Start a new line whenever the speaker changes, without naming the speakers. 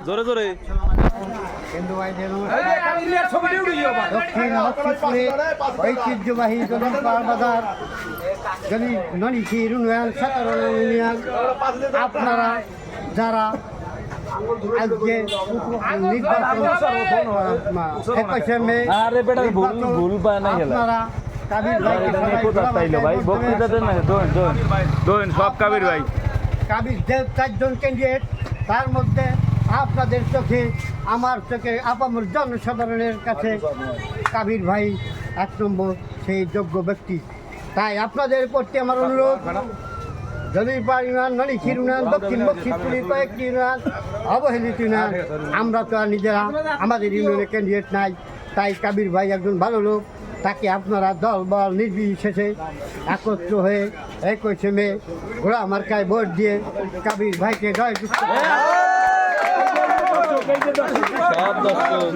জোরে জোরে
ঐতিহ্যবাহী বাজার যদি ননিখির উন্নয়ন সাধারণ ইউনিয়ন আপনারা যারা আজকে নির্বাচন 21শে মে আপনারা কাবির ভাই
সব কাবির ভাই
কাবির যে 4 জন ক্যান্ডিডেট তার মধ্যে আপনাদের চোখে আমার চোখে আপামর জনসাধারণের কাছে কাবির ভাই 1 নম্বর সেই যোগ্য ব্যক্তি। তাই আপনাদের প্রতি আমার অনুরোধ, যদি ইউনিয়ন ননিখির ইউনিয়ন দক্ষিণ বক্ষিণপুরীর কয়েকটি ইউনিয়ন অবহেলিত ইউনিয়ন, আমরা তো আর নিজেরা আমাদের ইউনিয়নের ক্যান্ডিডেট নাই। তাই কাবির ভাই একজন ভালো লোক, তাকে আপনারা দল বল নির্বিশেষে একত্র হয়ে 21শে মে ঘোড়া মার্কায় ভোট দিয়ে কাবির ভাইকে জয়যুক্ত
সব দর্শক